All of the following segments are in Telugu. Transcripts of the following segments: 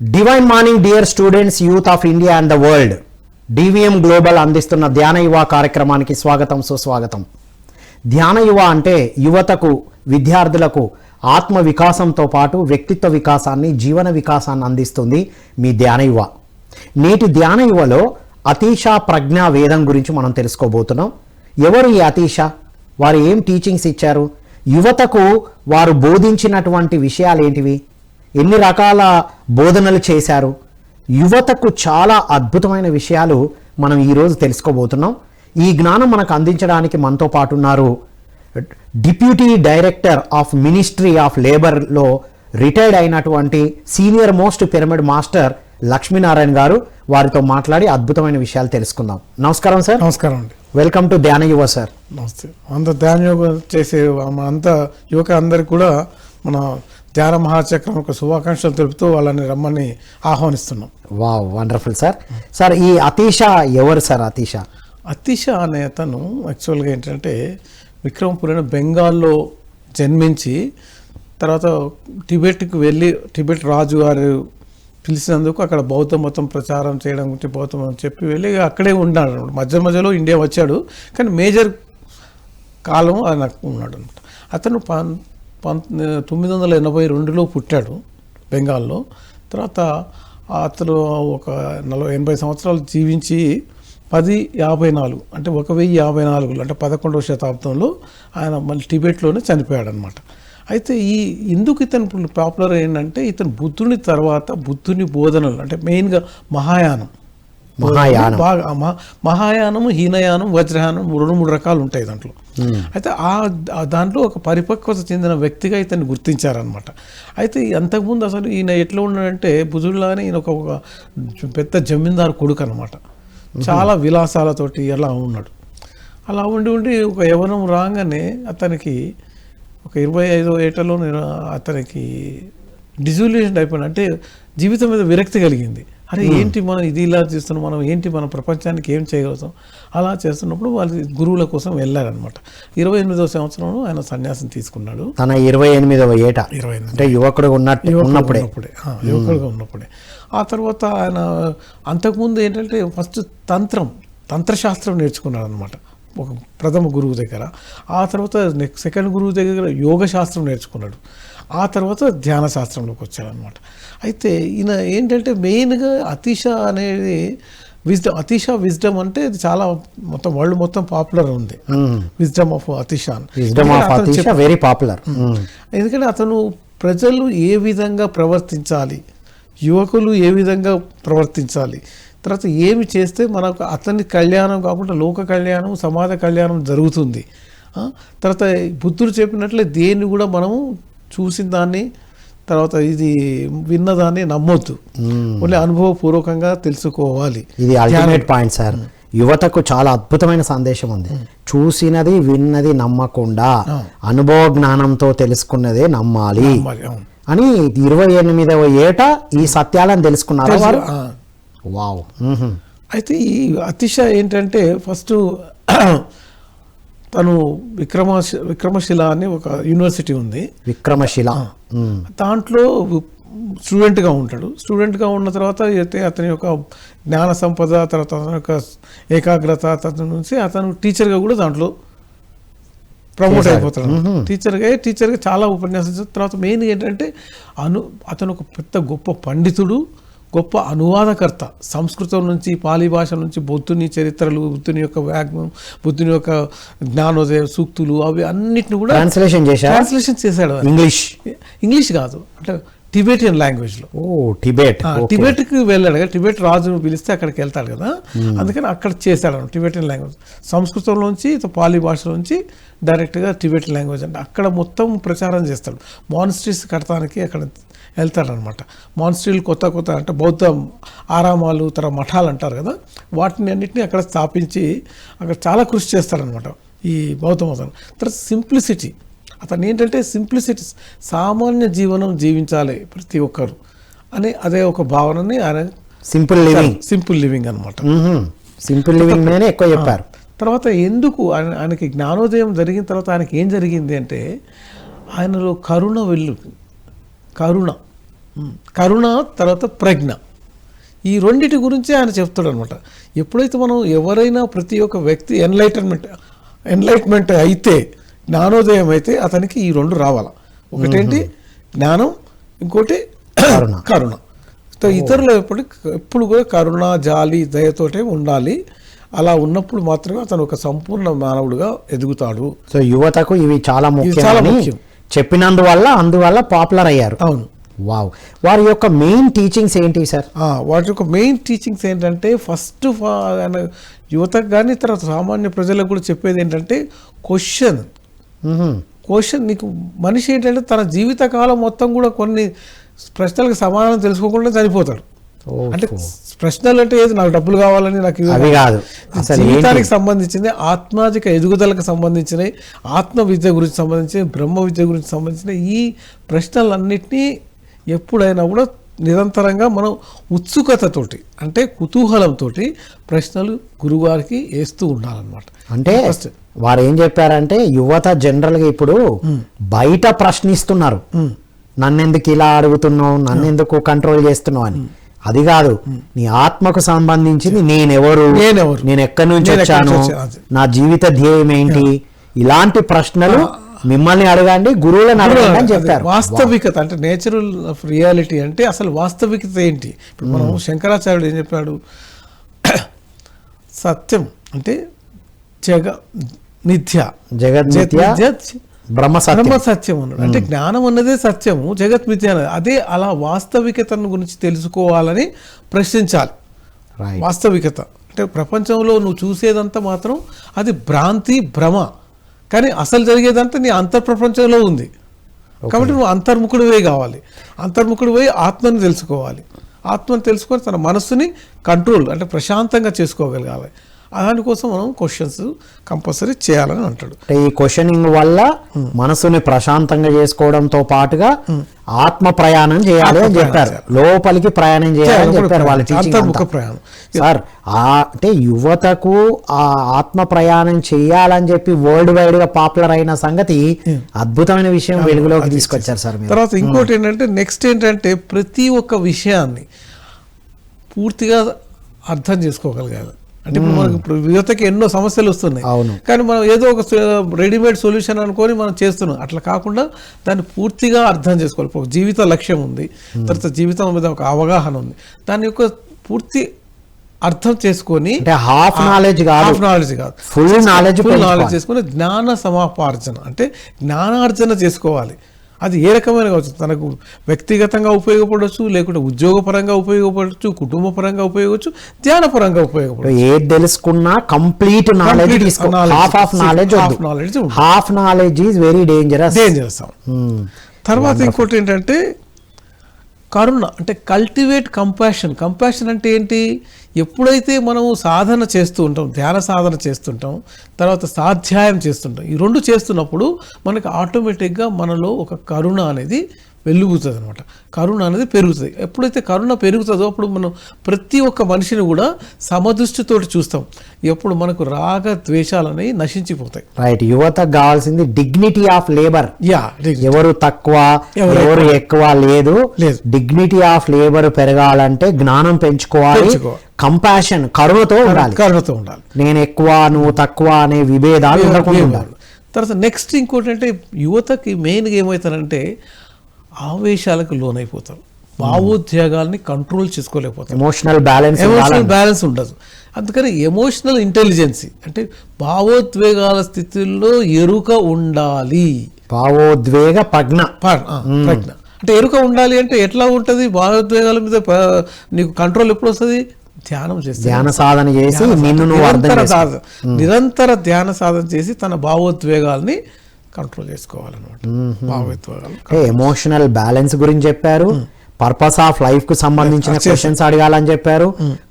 Divine morning dear students, youth of India and the world. DVM global అందిస్తున్న ధ్యాన యువ కార్యక్రమానికి స్వాగతం, సుస్వాగతం. ధ్యాన యువ అంటే యువతకు, విద్యార్థులకు ఆత్మ వికాసంతో పాటు వ్యక్తిత్వ వికాసాన్ని, జీవన వికాసాన్ని అందిస్తుంది మీ ధ్యాన యువ. నేటి ధ్యాన యువలో అతీష ప్రజ్ఞా వేదం గురించి మనం తెలుసుకోబోతున్నాం. ఎవరు ఈ అతీష? వారు ఏం టీచింగ్స్ ఇచ్చారు? యువతకు వారు బోధించినటువంటి విషయాలు ఏంటివి? ఎన్ని రకాల బోధనలు చేశారు? యువతకు చాలా అద్భుతమైన విషయాలు మనం ఈరోజు తెలుసుకోబోతున్నాం. ఈ జ్ఞానం మనకు అందించడానికి మనతో పాటు ఉన్నారు deputy director of ministry of లేబర్లో రిటైర్డ్ అయినటువంటి senior most pyramid master Lakshminarayana garu. వారితో మాట్లాడి అద్భుతమైన విషయాలు తెలుసుకుందాం. నమస్కారం సార్. నమస్కారం అండి. వెల్కమ్ టు ధ్యాన యువ సార్. నమస్తే. అంత ధ్యాన యోగ చేసే అంత యువక అందరికి కూడా మన ధ్యాన మహాచక్రం ఒక శుభాకాంక్షలు తెలుపుతూ వాళ్ళని రమ్మని ఆహ్వానిస్తున్నాం. Wow, wonderful sir. సార్, ఈ అతీష ఎవరు సార్? అతీష అనే అతను యాక్చువల్గా ఏంటంటే విక్రమపురం బెంగాల్లో జన్మించి తర్వాత టిబెట్కి వెళ్ళి టిబెట్ రాజు గారు పిలిచినందుకు అక్కడ బౌద్ధ మతం ప్రచారం చేయడం గురించి బౌద్ధం అని చెప్పి వెళ్ళి అక్కడే ఉన్నాడు. మధ్యలో ఇండియా వచ్చాడు, కానీ మేజర్ కాలం ఆయన ఉన్నాడు అనమాట. అతను 1982లో పుట్టాడు బెంగాల్లో. తర్వాత అతను ఒక 80 సంవత్సరాలు జీవించి 1054 అంటే 1054 అంటే 11వ శతాబ్దంలో ఆయన మళ్ళీ టిబెట్లోనే చనిపోయాడు అనమాట. అయితే ఎందుకు ఇతను పాపులర్ ఏంటంటే ఇతను బుద్ధుని తర్వాత బుద్ధుని బోధనలు అంటే మెయిన్గా మహాయానము, హీనయానం, వజ్రయానం 2-3 రకాలు ఉంటాయి దాంట్లో. అయితే దాంట్లో ఒక పరిపక్వత చెందిన వ్యక్తిగా ఇతన్ని గుర్తించారనమాట. అయితే అంతకుముందు అసలు ఈయన ఎట్లా ఉన్నాడంటే బుద్ధుడిలాగానే ఈయన ఒక పెద్ద జమీందారు కొడుకు అనమాట. చాలా విలాసాలతోటి ఎలా ఉన్నాడు. అలా ఉండి ఒక యవ్వనం రాగానే అతనికి ఒక 25 ఏటలో అతనికి డిజల్యూషన్ అయిపోయింది. అంటే జీవితం మీద విరక్తి కలిగింది. అరే ఏంటి మనం ఇది ఇలా చేస్తున్నాం, మనం ఏంటి మన ప్రపంచానికి ఏం చేయగలుగుతాం? అలా చేస్తున్నప్పుడు వాళ్ళు గురువుల కోసం వెళ్ళారనమాట. 28వ సంవత్సరంలో ఆయన సన్యాసం తీసుకున్నాడు. తన 28వ ఏట, 28 అంటే యువకుడుగా ఉన్నప్పుడే. ఆ తర్వాత ఆయన అంతకుముందు ఏంటంటే ఫస్ట్ తంత్రశాస్త్రం నేర్చుకున్నాడు అనమాట ఒక ప్రథమ గురువు దగ్గర. ఆ తర్వాత సెకండ్ గురువు దగ్గర యోగ శాస్త్రం నేర్చుకున్నాడు. ఆ తర్వాత ధ్యాన శాస్త్రంలోకి వచ్చాడనమాట. అయితే ఈయన ఏంటంటే మెయిన్గా అతీష అనేది అతీష విజ్డమ్ అంటే ఇది చాలా మొత్తం వరల్డ్ మొత్తం పాపులర్ ఉంది. Wisdom of Atisha very popular. ఎందుకంటే అతను ప్రజలు ఏ విధంగా ప్రవర్తించాలి, యువకులు ఏ విధంగా ప్రవర్తించాలి, తర్వాత ఏమి చేస్తే మనకు అతని కళ్యాణం కాకుండా లోక కళ్యాణం, సమాజ కళ్యాణం జరుగుతుంది. తర్వాత బుద్ధుడు చెప్పినట్లే దేన్ని కూడా మనము చూసిన దాన్ని తర్వాత ఇది విన్నదాన్ని నమ్మొద్దు, ఓన్లీ అనుభవపూర్వకంగా తెలుసుకోవాలి. ఇది అల్టిమేట్ పాయింట్ సార్. యువతకు చాలా అద్భుతమైన సందేశం ఉంది. చూసినది విన్నది నమ్మకుండా అనుభవ జ్ఞానంతో తెలుసుకున్నదే నమ్మాలి అని 28వ ఏట ఈ సత్యాలను తెలుసుకున్నారు వారు. వావ్. అయితే ఈ అతీష ఏంటంటే ఫస్ట్ తను విక్రమశిల అని ఒక యూనివర్సిటీ ఉంది, విక్రమశిల. దాంట్లో స్టూడెంట్గా ఉంటాడు. స్టూడెంట్గా ఉన్న తర్వాత అయితే అతని యొక్క జ్ఞాన సంపద, తర్వాత అతని యొక్క ఏకాగ్రత నుంచి అతను టీచర్గా కూడా దాంట్లో ప్రమోట్ అయిపోతాడు. టీచర్గా చాలా ఉపన్యాసం. తర్వాత మెయిన్ ఏంటంటే అతను ఒక పెద్ద గొప్ప పండితుడు, గొప్ప అనువాదకర్త. సంస్కృతం నుంచి, పాలీ భాష నుంచి బుద్ధుని చరిత్రలు, బుద్ధుని యొక్క వ్యాగ్మం, బుద్ధుని యొక్క జ్ఞానోదయ సూక్తులు అవి అన్నిటిని కూడా ట్రాన్స్లేషన్ చేశాడు. ఇంగ్లీష్ కాదు, అంటే టిబెటియన్ లాంగ్వేజ్లో. టిబెట్కి వెళ్ళాడు కదా, టిబెట్ రాజును పిలిస్తే అక్కడికి వెళ్తాడు కదా, అందుకని అక్కడ చేశాడు టిబెటియన్ లాంగ్వేజ్. సంస్కృతంలోంచి పాలీ భాషలోంచి డైరెక్ట్గా టిబెటియన్ లాంగ్వేజ్ అంటే అక్కడ మొత్తం ప్రచారం చేస్తాడు. మానిస్ట్రీస్ కడతానికి అక్కడ వెళ్తాడనమాట. మానిస్ట్రీలు కొత్త అంటే బౌద్ధ ఆరామాలు, తర్వాత మఠాలు అంటారు కదా, వాటిని అన్నింటినీ అక్కడ స్థాపించి అక్కడ చాలా కృషి చేస్తాడనమాట ఈ బౌద్ధ మతం. తర్వాత సింప్లిసిటీ, అతను ఏంటంటే సింప్లిసిటీ, సామాన్య జీవనం జీవించాలి ప్రతి ఒక్కరు అని అదే ఒక భావనని ఆయన సింపుల్ లివింగ్ అనమాట. సింపుల్ లివింగ్ ఎక్కువ చెప్పారు. తర్వాత ఎందుకు ఆయనకి జ్ఞానోదయం జరిగిన తర్వాత ఆయనకి ఏం జరిగింది అంటే ఆయనలో కరుణ కరుణ, తర్వాత ప్రజ్ఞ, ఈ రెండిటి గురించి ఆయన చెప్తాడు అనమాట. ఎప్పుడైతే మనం ఎవరైనా ప్రతి ఒక్క వ్యక్తి ఎన్లైట్మెంట్ అయితే, జ్ఞానోదయం అయితే అతనికి ఈ రెండు రావాల. ఒకటేంటి జ్ఞానం, ఇంకోటి కరుణ. ఇతరులు ఎప్పుడు కూడా కరుణ, జాలి, దయతోటే ఉండాలి. అలా ఉన్నప్పుడు మాత్రమే అతను ఒక సంపూర్ణ మానవుడిగా ఎదుగుతాడు. సో యువతకు ఇవి చాలా ముఖ్యం అందువల్ల పాపులర్ అయ్యారు. అవును. వావ్. వారి యొక్క మెయిన్ టీచింగ్స్ ఏంటి సార్? వాటి యొక్క మెయిన్ టీచింగ్స్ ఏంటంటే, ఫస్ట్ యువతకు కానీ తర్వాత సామాన్య ప్రజలకు కూడా చెప్పేది ఏంటంటే క్వశ్చన్. నీకు మనిషి ఏంటంటే తన జీవితకాలం మొత్తం కూడా కొన్ని ప్రశ్నలకు సమాధానం తెలుసుకోకుండా చనిపోతాడు. అంటే ప్రశ్నలు అంటే ఏది, నాకు డబ్బులు కావాలని, నాకు జీవితానికి సంబంధించింది, ఆత్మాజిక ఎదుగుదలకు సంబంధించినవి, ఆత్మ విద్య గురించి సంబంధించినవి, బ్రహ్మ విద్య గురించి సంబంధించిన ఈ ప్రశ్నలన్నింటినీ ఎప్పుడైనా కూడా నిరంతరంగా మనం ఉత్సుకతతోటి, అంటే కుతూహలంతో ప్రశ్నలు గురువారికి వేస్తూ ఉండాలన్నమాట. అంటే వారు ఏం చెప్పారంటే, యువత జనరల్గా ఇప్పుడు బయట ప్రశ్నిస్తున్నారు, నన్నెందుకు ఇలా అడుగుతున్నావు, నన్నెందుకు కంట్రోల్ చేస్తున్నావు అని. అది కాదు, నీ ఆత్మకు సంబంధించింది నేనెవరు, నేను ఎక్కడి నుంచి వచ్చాను, నా జీవిత ధ్యేయం ఏంటి, ఇలాంటి ప్రశ్నలు మిమ్మల్ని అడగండి, గురువులను అడగండి అని చెప్పారు. వాస్తవికత అంటే నేచురల్ ఆఫ్ రియాలిటీ అంటే అసలు వాస్తవికత ఏంటి. ఇప్పుడు మనం శంకరాచార్యుడు ఏం చెప్పాడు, సత్యం అంటే బ్రహ్మ సత్యం అన్నాడు. అంటే జ్ఞానం అన్నదే సత్యము, జగత్ మిథ్య అన్నది అదే. అలా వాస్తవికతను గురించి తెలుసుకోవాలని ప్రశ్నించాలి. వాస్తవికత అంటే ప్రపంచంలో నువ్వు చూసేదంతా మాత్రం అది భ్రాంతి, భ్రమ, కానీ అసలు జరిగేదంతా నీ అంతర్ప్రపంచంలో ఉంది. కాబట్టి నువ్వు అంతర్ముఖుడివే కావాలి. అంతర్ముఖుడివై ఆత్మని తెలుసుకోవాలి. ఆత్మని తెలుసుకొని తన మనస్సుని కంట్రోల్ అంటే ప్రశాంతంగా చేసుకోగలగాలి. దానికోసం మనం క్వశ్చన్స్ కంపల్సరీ చేయాలని అంటాడు. ఈ క్వశ్చనింగ్ వల్ల మనసుని ప్రశాంతంగా చేసుకోవడంతో పాటుగా ఆత్మ ప్రయాణం చేయాలి అని చెప్పారు, లోపలికి ప్రయాణం చేయాలని చెప్పారు వాళ్ళ టీచింగ్ ప్రయాణం. సార్ అంటే యువతకు ఆ ఆత్మ ప్రయాణం చేయాలని చెప్పి వరల్డ్ వైడ్ గా పాపులర్ అయిన సంగతి అద్భుతమైన విషయం వెలుగులోకి తీసుకొచ్చారు సార్. తర్వాత ఇంకోటి ఏంటంటే, నెక్స్ట్ ఏంటంటే ప్రతి ఒక్క విషయాన్ని పూర్తిగా అర్థం చేసుకోగలగాలి. అంటే ఇప్పుడు మనకి ఇప్పుడు యువతకి ఎన్నో సమస్యలు వస్తున్నాయి, కానీ మనం ఏదో ఒక రెడీమేడ్ సొల్యూషన్ అనుకొని మనం చేస్తున్నాం. అట్లా కాకుండా దాన్ని పూర్తిగా అర్థం చేసుకోవాలి. ఒక జీవిత లక్ష్యం ఉంది, తర్వాత జీవితం మీద ఒక అవగాహన ఉంది, దాని యొక్క పూర్తి అర్థం చేసుకొని హాఫ్ నాలెడ్జ్ కాదు ఫుల్ నాలెడ్జ్ చేసుకొని జ్ఞాన సమాపార్జన అంటే జ్ఞానార్జన చేసుకోవాలి. అది ఏ రకమైన కావచ్చు, తనకు వ్యక్తిగతంగా ఉపయోగపడవచ్చు, లేకుంటే ఉద్యోగపరంగా ఉపయోగపడవచ్చు, కుటుంబ పరంగా ఉపయోగవచ్చు, ధ్యానపరంగా ఉపయోగపడవచ్చు. ఏది తెలుసుకున్నా complete knowledge, half knowledge is very dangerous. తర్వాత ఇంకోటి ఏంటంటే కరుణ అంటే కల్టివేట్ కంపాషన్ అంటే ఏంటి, ఎప్పుడైతే మనము సాధన చేస్తూ ఉంటాం, ధ్యాన సాధన చేస్తుంటాం, తర్వాత స్వాధ్యాయం చేస్తుంటాం, ఈ రెండు చేస్తున్నప్పుడు మనకి ఆటోమేటిక్గా మనలో ఒక కరుణ అనేది వెలుగుతుంది అనమాట. కరుణ అనేది పెరుగుతుంది. ఎప్పుడైతే కరుణ పెరుగుతుందో అప్పుడు మనం ప్రతి ఒక్క మనిషిని కూడా సమదృష్టితోటి చూస్తాం. ఎప్పుడు మనకు రాగ ద్వేషాలు అనేవి నశించిపోతాయి. రైట్. యువతకు కావాల్సింది డిగ్నిటీ ఆఫ్ లేబర్. ఎవరు తక్కువ ఎవరు ఎక్కువ లేదు. డిగ్నిటీ ఆఫ్ లేబర్ పెరగాలంటే జ్ఞానం పెంచుకోవాలి, కంపాషన్ కరుణతో ఉండాలి. నేను ఎక్కువ నువ్వు తక్కువ అనే విభేదాలు ఉండకుండా. తర్వాత నెక్స్ట్ ఇంకోటి అంటే యువతకి మెయిన్గా ఏమవుతారంటే ఆవేశాలకు లోనైపోతారు, భావోద్వేగాల్ని కంట్రోల్ చేసుకోలేకపోతారు, ఎమోషనల్ బ్యాలెన్స్ ఉండదు. అందుకని ఎమోషనల్ ఇంటెలిజెన్సీ అంటే భావోద్వేగాల స్థితిలో ఎరుక ఉండాలి. భావోద్వేగ ప్రజ్ఞ అంటే ఎరుక ఉండాలి. అంటే ఎట్లా ఉంటుంది భావోద్వేగాల మీద నీకు కంట్రోల్ ఎప్పుడు వస్తుంది? ధ్యానం చేసి, ధ్యాన సాధన చేసి, నిరంతర ధ్యాన సాధన చేసి తన భావోద్వేగాల్ని కంట్రోల్ చేసుకోవాలన్నమాట. భావోద్వేగాలు, ఎమోషనల్ బ్యాలెన్స్ గురించి చెప్పారు, పర్పస్ ఆఫ్ లైఫ్ కు సంబంధించిన క్వశ్చన్స్ అడగాలని చెప్పారు,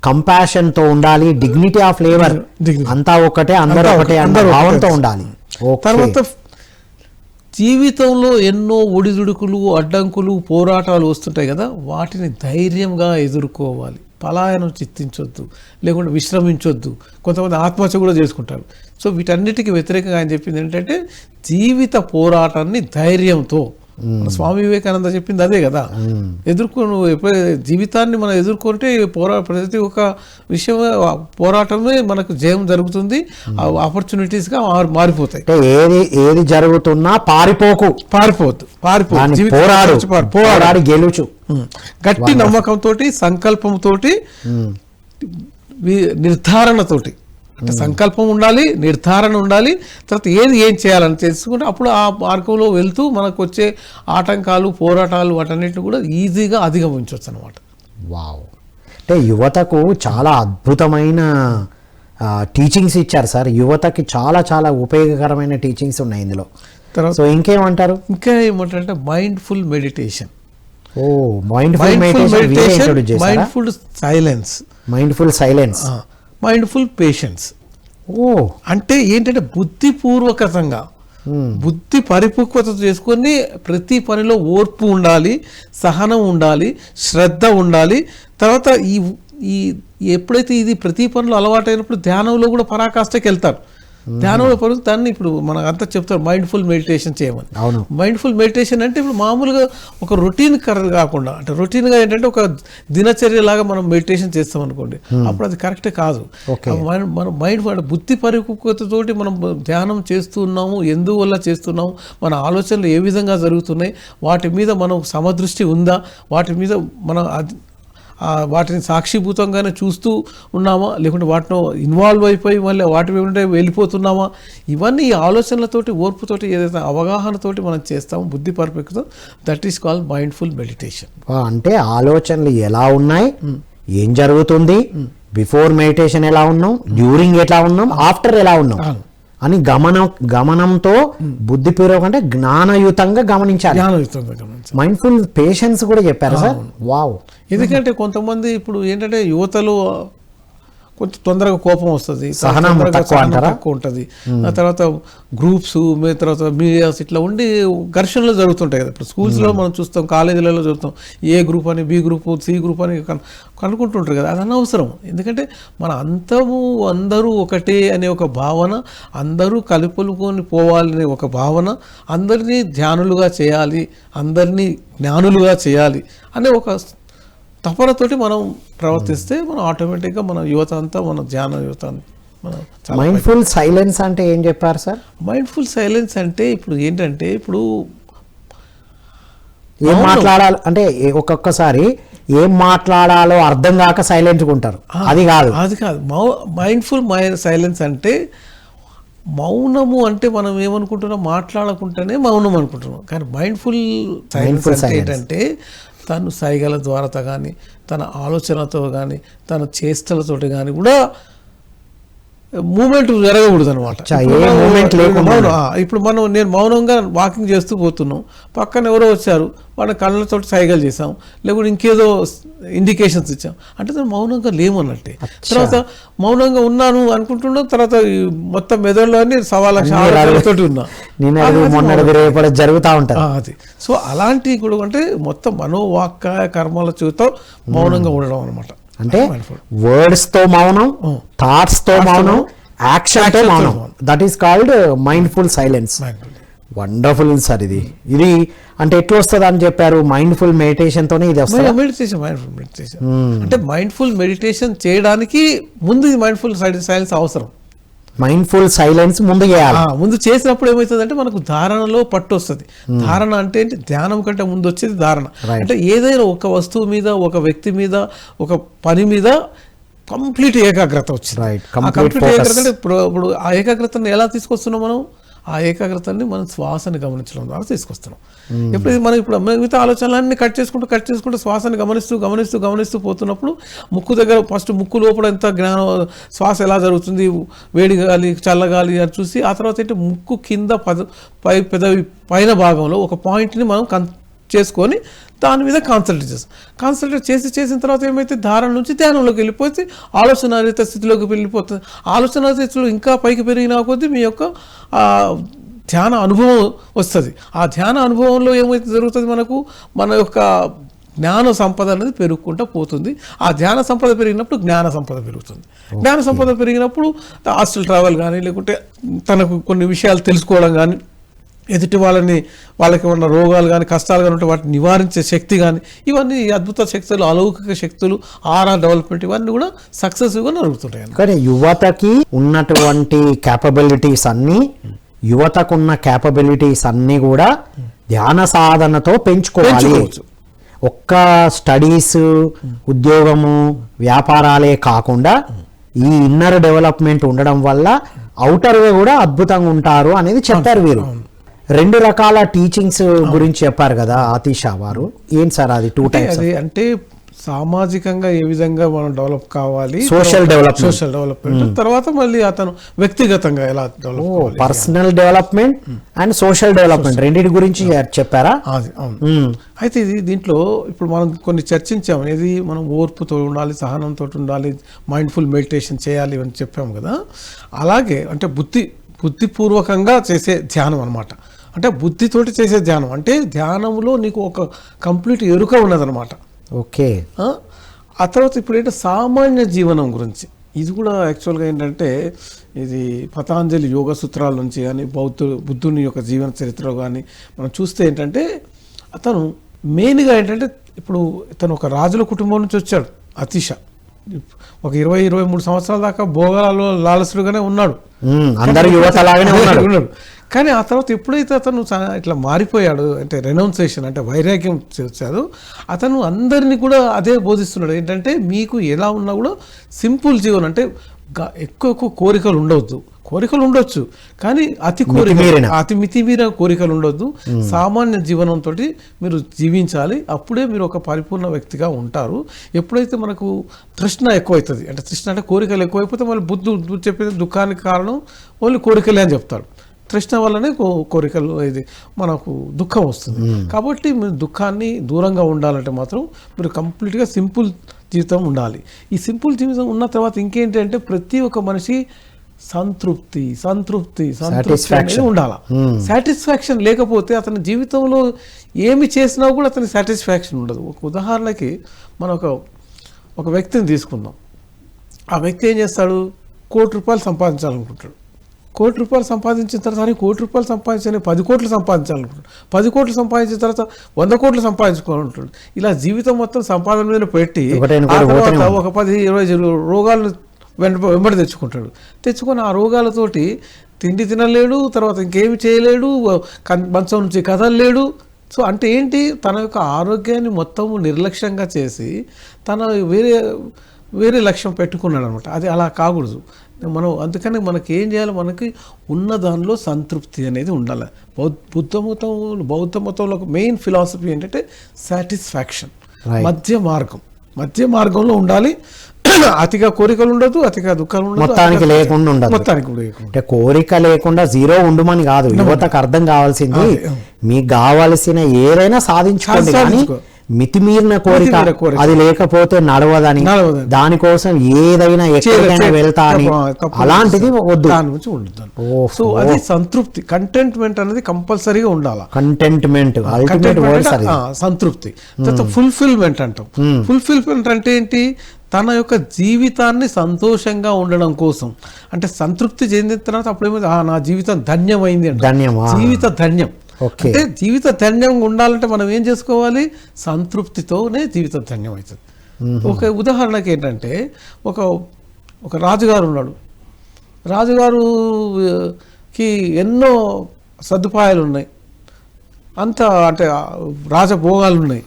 కంపాషన్ తో ఉండాలి, డిగ్నిటీ ఆఫ్ లేబర్ అంతా ఒకటే, అందరూ ఒకటే అన్న భావంతో ఉండాలి. తర్వాత జీవితంలో ఎన్నో ఒడిదుడుకులు, అడ్డంకులు, పోరాటాలు వస్తుంటాయి కదా, వాటిని ధైర్యంగా ఎదుర్కోవాలి. పలాయనం చిత్తించొద్దు, లేకుంటే విశ్రమించొద్దు. కొంతమంది ఆత్మహత్య కూడా చేసుకుంటారు. సో వీటన్నిటికీ వ్యతిరేకంగా ఆయన చెప్పింది ఏంటంటే జీవిత పోరాటాన్ని ధైర్యంతో మన స్వామి వివేకానంద చెప్పింది అదే కదా. నువ్వు ఎప్పుడైతే జీవితాన్ని మనం ఎదుర్కొంటే ప్రతి ఒక్క విషయం పోరాటమే మనకు జయం జరుగుతుంది, ఆపర్చునిటీస్గా మారిపోతాయి. ఏది జరుగుతున్నా పారిపోవద్దు, పోరాడి గెలుచు. గట్టి నమ్మకంతో, సంకల్పంతో, నిర్ధారణతోటి, అంటే సంకల్పం ఉండాలి, నిర్ధారణ ఉండాలి, తర్వాత ఏం చేయాలని తెలుసుకుంటే అప్పుడు ఆ మార్గంలో వెళ్తూ మనకు వచ్చే ఆటంకాలు, పోరాటాలు వాటన్నిటిని కూడా ఈజీగా అధిగమించవచ్చు అనమాట. వావ్, అంటే యువతకు చాలా అద్భుతమైన టీచింగ్స్ ఇచ్చారు సార్. యువతకి చాలా చాలా ఉపయోగకరమైన టీచింగ్స్ ఉన్నాయి ఇందులో. తర్వాత సో ఇంకేమంటారు? ఇంకా ఏమంటారంటే mindful meditation. Mindful silence, mindful patience. అంటే ఏంటంటే బుద్ధిపూర్వకంగా, బుద్ధి పరిపక్వత చేసుకొని ప్రతి పనిలో ఓర్పు ఉండాలి, సహనం ఉండాలి, శ్రద్ధ ఉండాలి. తర్వాత ఈ ఎప్పుడైతే ఇది ప్రతి పనిలో అలవాటైనప్పుడు ధ్యానంలో కూడా పరాకాష్ఠకి వెళ్తారు. ధ్యానంలో పని దాన్ని ఇప్పుడు మన అంతా చెప్తారు మైండ్ఫుల్ మెడిటేషన్ చేయమని. మైండ్ఫుల్ మెడిటేషన్ అంటే ఇప్పుడు మామూలుగా ఒక రొటీన్ కాకుండా, అంటే రొటీన్గా ఏంటంటే ఒక దినచర్యలాగా మనం మెడిటేషన్ చేస్తాం అనుకోండి, అప్పుడు అది కరెక్టే కాదు. మన మైండ్ బుద్ధి పరిపక్వతతోటి మనం ధ్యానం చేస్తున్నాము, ఎందువల్ల చేస్తున్నాము, మన ఆలోచనలు ఏ విధంగా జరుగుతున్నాయి, వాటి మీద మనం సమదృష్టి ఉందా, వాటి మీద మనం వాటిని సాక్షిభూతంగానే చూస్తూ ఉన్నామా, లేకుంటే వాటిలో ఇన్వాల్వ్ అయిపోయి మళ్ళీ వాటి మీద వెళ్ళిపోతున్నామా, ఇవన్నీ ఈ ఆలోచనలతోటి, ఓర్పుతోటి, ఏదైతే అవగాహనతోటి మనం చేస్తామో బుద్ధి పరిపక్వత, that is called mindful meditation. అంటే ఆలోచనలు ఎలా ఉన్నాయి, ఏం జరుగుతుంది, బిఫోర్ మెడిటేషన్ ఎలా ఉన్నాం, డ్యూరింగ్ ఎలా ఉన్నాం, ఆఫ్టర్ ఎలా ఉన్నాం అని గమనంతో బుద్ధిపూర్వకం అంటే జ్ఞానయుతంగా గమనించాలి. మైండ్ఫుల్ పేషెన్స్ కూడా చెప్పారు సార్. వావ్. ఎందుకంటే కొంతమంది ఇప్పుడు ఏంటంటే యువతలో కొంచెం తొందరగా కోపం వస్తుంది, సహనం తక్కువ ఉంటుంది. ఆ తర్వాత గ్రూప్స్, తర్వాత మీడియాస్ ఇట్లా ఉండి ఘర్షణలు జరుగుతుంటాయి కదా. ఇప్పుడు స్కూల్స్లో మనం చూస్తాం, కాలేజీలలో చూస్తాం, ఏ గ్రూప్ అని, బి గ్రూప్, సి గ్రూప్ అని కనుక్కుంటుంటారు కదా. అది అనవసరం. ఎందుకంటే మన అందరూ ఒకటే అనే ఒక భావన, అందరూ కలుపుకొని పోవాలనే ఒక భావన, అందరినీ ధ్యానులుగా చేయాలి, అందరినీ జ్ఞానులుగా చేయాలి అనే ఒక తపనతోటి మనం ప్రవర్తిస్తే మనం ఆటోమేటిక్గా మన యువత అంతా, మన ధ్యాన యువత. మైండ్ఫుల్ సైలెన్స్ అంటే ఏం చెప్పారు సార్? మైండ్ఫుల్ సైలెన్స్ అంటే ఇప్పుడు ఏంటంటే, ఇప్పుడు ఏం మాట్లాడాలి అంటే ఒక్కొక్కసారి ఏం మాట్లాడాలో అర్థం కాక సైలెంట్గా ఉంటారు. అది కాదు. మైండ్ఫుల్ సైలెన్స్ అంటే మౌనము అంటే మనం ఏమనుకుంటున్నాం, మాట్లాడకుండానే మౌనం అనుకుంటున్నాం. కానీ మైండ్ఫుల్ సైలెన్స్ అంటే ఏంటంటే తను సైగల ద్వారా కానీ, తన ఆలోచనతో కానీ, తన చేష్టలతోటి కానీ కూడా మూమెంట్ జరగకూడదు అనమాట. ఇప్పుడు నేను మౌనంగా వాకింగ్ చేస్తూ పోతున్నాం, పక్కన ఎవరో వచ్చారు, వాళ్ళ కళ్ళతో సైగలు చేసాం, లేకుంటే ఇంకేదో ఇండికేషన్స్ ఇచ్చాం అంటే దాన్ని మౌనంగా లేమన్నట్టే. తర్వాత మౌనంగా ఉన్నాను అనుకుంటున్నాం, తర్వాత మొత్తం మెదడులోని 1,00,000 ఉన్నా జరుగుతూ ఉంటుంది. అది సో అలాంటివి కూడా అంటే మొత్తం మనోవాక్కాయ కర్మల చేతో మౌనంగా ఉండడం అనమాట. అంటే వర్డ్స్ తో మౌనం, థాట్స్ తో మౌనం, యాక్షన్ తో మౌనం, that is called mindful silence. Wonderful sir. ఇది అంటే ఎట్లా వస్తుంది అని చెప్పారు? మైండ్ఫుల్ మెడిటేషన్ తోనే ఇది వస్తుంది. మైండ్ఫుల్ మెడిటేషన్ అంటే మైండ్ఫుల్ మెడిటేషన్ చేయడానికి ముందు ఇది మైండ్ఫుల్ సైలెన్స్ అవసరం. మైండ్ఫుల్ సైలెన్స్ ముందు చేయాలి. ముందు చేసినప్పుడు ఏమవుతుందంటే మనకు ధారణలో పట్టు వస్తుంది. ధారణ అంటే ధ్యానం కంటే ముందు వచ్చేది ధారణ. అంటే ఏదైనా ఒక వస్తువు మీద, ఒక వ్యక్తి మీద, ఒక పని మీద కంప్లీట్ ఏకాగ్రత వచ్చింది. కంప్లీట్ ఏకాగ్రత అంటే ఇప్పుడు ఆ ఏకాగ్రతను ఎలా తీసుకొస్తున్నాం మనం? ఆ ఏకాగ్రతని మనం శ్వాసని గమనించడం ద్వారా తీసుకొస్తున్నాం. ఎప్పుడైతే మనం ఇప్పుడు మిగతా ఆలోచనలన్నీ కట్ చేసుకుంటూ శ్వాసని గమనిస్తూ పోతున్నప్పుడు ముక్కు దగ్గర ఫస్ట్ ముక్కు లోపల ఎంత జ్ఞానం, శ్వాస ఎలా జరుగుతుంది, వేడి గాలి, చల్లగాలి అని చూసి, ఆ తర్వాత ఏంటి ముక్కు కింద పెదవి పైన భాగంలో ఒక పాయింట్ని మనం చేసుకొని దాని మీద కాన్సన్ట్రేట్ చేసిన తర్వాత ఏమైతే ధారణ నుంచి ధ్యానంలోకి వెళ్ళిపోతే ఆలోచనారహిత స్థితిలోకి వెళ్ళిపోతుంది. ఆలోచనారహిత స్థితిలో ఇంకా పైకి పెరిగిన కొద్దీ మీ యొక్క ధ్యాన అనుభవం వస్తుంది. ఆ ధ్యాన అనుభవంలో ఏమైతే జరుగుతుంది, మన యొక్క జ్ఞాన సంపద అనేది పెరుగుకుంటూ పోతుంది. ఆ ధ్యాన సంపద పెరిగినప్పుడు జ్ఞాన సంపద పెరుగుతుంది. జ్ఞాన సంపద పెరిగినప్పుడు హాస్టల్ ట్రావెల్ కానీ, లేకుంటే తనకు కొన్ని విషయాలు తెలుసుకోవడం కానీ, ఎదుటి వాళ్ళకి ఉన్న రోగాలు కానీ కష్టాలు కానీ ఉంటే వాటిని నివారించే శక్తి కానీ ఇవన్నీ అద్భుత శక్తులు, అలౌకిక శక్తులు, ఆరా డెవలప్మెంట్ ఇవన్నీ కూడా సక్సెస్ఫుల్గా జరుగుతుంటాయి. కానీ యువతకి ఉన్నటువంటి క్యాపబిలిటీస్ అన్నీ, యువతకున్న క్యాపబిలిటీస్ అన్నీ కూడా ధ్యాన సాధనతో పెంచుకోవాలి. ఒక్క స్టడీస్, ఉద్యోగము, వ్యాపారాలే కాకుండా ఈ ఇన్నర్ డెవలప్మెంట్ ఉండడం వల్ల అవుటర్గా కూడా అద్భుతంగా ఉంటారు అనేది చెప్పారు వీరు. 2 రకాల టీచింగ్స్ గురించి చెప్పారు కదా ఆతిషా వారు. ఏంటి సార్ అది 2 టైప్స్? అంటే సామాజికంగా ఏ విధంగా మనం డెవలప్ కావాలి, సోషల్ డెవలప్మెంట్, తర్వాత మళ్ళీ అతను వ్యక్తిగతంగా ఎలా develop, personal development and social development రెండింటి గురించి చెప్పారా? అయితే దీంట్లో ఇప్పుడు మనం కొన్ని చర్చించాము. ఇది మనం ఓర్పుతో ఉండాలి, సహనంతో ఉండాలి, మైండ్ఫుల్ మెడిటేషన్ చేయాలి అని చెప్పాము కదా. అలాగే అంటే బుద్ధిపూర్వకంగా చేసే ధ్యానం అనమాట. అంటే బుద్ధితోటి చేసే ధ్యానం అంటే ధ్యానంలో నీకు ఒక కంప్లీట్ ఎరుక ఉన్నదనమాట. ఓకే. ఆ తర్వాత ఇప్పుడు ఏంటంటే సామాన్య జీవనం గురించి, ఇది కూడా యాక్చువల్గా ఏంటంటే ఇది పతాంజలి యోగ సూత్రాల నుంచి కానీ బుద్ధుని యొక్క జీవన చరిత్రలో కానీ మనం చూస్తే ఏంటంటే అతను మెయిన్గా ఏంటంటే ఇప్పుడు ఇతను ఒక రాజుల కుటుంబం నుంచి వచ్చాడు. అతిష ఒక 20-23 సంవత్సరాల దాకా భోగాలలో లాలసుడుగానే ఉన్నాడు. అందరూ యువతలాగానే ఉన్నాడు. కానీ ఆ తర్వాత ఎప్పుడైతే అతను ఇట్లా మారిపోయాడు, అంటే రెనౌన్సేషన్ అంటే వైరాగ్యం వచ్చాడు, అతను అందరినీ కూడా అదే బోధిస్తున్నాడు. ఏంటంటే మీకు ఎలా ఉన్నా కూడా సింపుల్ జీవనం, అంటే ఎక్కువ కోరికలు ఉండవద్దు. కోరికలు ఉండొచ్చు కానీ అతి మితిమీర కోరికలు ఉండొద్దు. సామాన్య జీవనంతో మీరు జీవించాలి. అప్పుడే మీరు ఒక పరిపూర్ణ వ్యక్తిగా ఉంటారు. ఎప్పుడైతే మనకు తృష్ణ ఎక్కువవుతుంది, అంటే తృష్ణ అంటే కోరికలు ఎక్కువైపోతే మళ్ళీ బుద్ధుడు చెప్పేది దుఃఖానికి కారణం ఓన్లీ కోరికలే అని చెప్తాడు. తృష్ణ వల్లనే కోరికలు ఇది మనకు దుఃఖం వస్తుంది. కాబట్టి మీరు దుఃఖాన్ని దూరంగా ఉండాలంటే మాత్రం మీరు కంప్లీట్గా సింపుల్ జీవితం ఉండాలి. ఈ సింపుల్ జీవితం ఉన్న తర్వాత ఇంకేంటి అంటే ప్రతి ఒక్క మనిషి సంతృప్తి ఉండాలి. సాటిస్ఫాక్షన్ లేకపోతే అతని జీవితంలో ఏమి చేసినా కూడా అతని సాటిస్ఫాక్షన్ ఉండదు. ఒక ఉదాహరణకి మనం ఒక వ్యక్తిని తీసుకుందాం. ఆ వ్యక్తి ఏం చేస్తాడు, ₹1,00,00,000 సంపాదించాలనుకుంటాడు. ₹1,00,00,000 సంపాదించిన తర్వాత ₹1,00,00,000 సంపాదించని 10 కోట్లు సంపాదించాలనుకుంటాడు. 10 కోట్లు సంపాదించిన తర్వాత 100 కోట్లు సంపాదించుకోవాలంటాడు. ఇలా జీవితం మొత్తం సంపాదన మీద పెట్టి ఒక 10-20 రోగాలను వెంబడి తెచ్చుకొని ఆ రోగాలతోటి తిండి తినలేడు, తర్వాత ఇంకేమి చేయలేడు, మంచం నుంచి కదలలేడు. సో అంటే ఏంటి, తన యొక్క ఆరోగ్యాన్ని మొత్తం నిర్లక్ష్యంగా చేసి తన వేరే లక్ష్యం పెట్టుకున్నాడు అనమాట. అది అలా కాకూడదు. అందుకని మనకి ఏం చేయాలి, మనకి ఉన్న దానిలో సంతృప్తి అనేది ఉండాలి. బౌద్ధ మతంలో మెయిన్ ఫిలాసఫీ ఏంటంటే సాటిస్ఫాక్షన్, మధ్య మార్గంలో ఉండాలి. అతిగా కోరికలు ఉండదు, అతిగా దుఃఖాలు ఉండదు, మొత్తానికి లేకుండా ఉండదు. అంటే కోరిక లేకుండా జీరో ఉండమని కాదు, యువతకు అర్థం కావాల్సింది మీకు కావాల్సిన ఏదైనా సాధించుకోండి, కానీ మితిమీరిన కోరిక అది లేకపోతే నడవదని, దానికోసం ఏదైనా ఎక్కడికైనా వెళ్తా అని అలాంటిది వద్దు. సో అది సంతృప్తి, కంటెంట్మెంట్ అనేది కంపల్సరీగా ఉండాలి. కంటెంట్మెంట్ సంతృప్తి. ఫుల్ఫిల్మెంట్ అంటాం. ఫుల్ఫిల్మెంట్ అంటే ఏంటి, తన యొక్క జీవితాన్ని సంతోషంగా ఉండడం కోసం, అంటే సంతృప్తి చెందిన తర్వాత అప్పుడేమో నా జీవితం ధన్యమైంది అంటే జీవిత ధన్యం. అంటే జీవిత ధన్యంగా ఉండాలంటే మనం ఏం చేసుకోవాలి, సంతృప్తితోనే జీవిత ధన్యం అవుతుంది. ఒక ఉదాహరణకి ఏంటంటే ఒక రాజుగారు ఉన్నాడు. రాజుగారుకి ఎన్నో సదుపాయాలు ఉన్నాయి, అంత అంటే రాజభోగాలు ఉన్నాయి,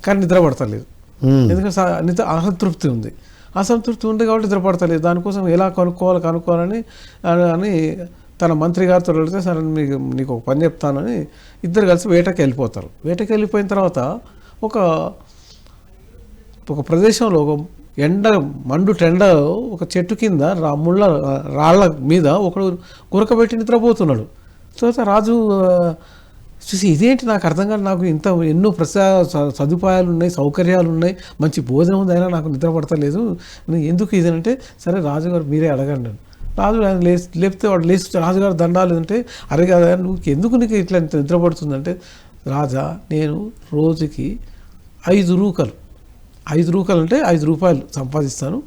కానీ నిద్ర పడతలేదు. ఎందుకంటే అసంతృప్తి ఉంది కాబట్టి నిద్ర పడతలేదు. దానికోసం ఎలా కనుక్కోవాలని తన మంత్రి గారితో వెళితే, సరే నీకు ఒక పని చెప్తానని ఇద్దరు కలిసి వేటకి వెళ్ళిపోతారు. వేటకి వెళ్ళిపోయిన తర్వాత ఒక ప్రదేశంలో ఒక మండుటెండ ఒక చెట్టు కింద రాళ్ళ మీద ఒకడు గురకబెట్టి నిద్రపోతున్నాడు. తర్వాత రాజు చూసి ఇదేంటి నాకు అర్థం కాదు, నాకు ఎన్నో సదుపాయాలు ఉన్నాయి, సౌకర్యాలు ఉన్నాయి, మంచి భోజనం ఉంది, అయినా నాకు నిద్ర పడతలేదు, ఎందుకు ఇదేనంటే, సరే రాజుగారు మీరే అడగండి. రాజు ఆయన లేపితే వాడు లేచి రాజుగారు దండాలు అంటే, అరే కదా ఎందుకు నీకు ఇట్లా నిద్ర పడుతుందంటే, రాజా నేను రోజుకి 5 రూకలు అంటే ₹5 సంపాదిస్తాను,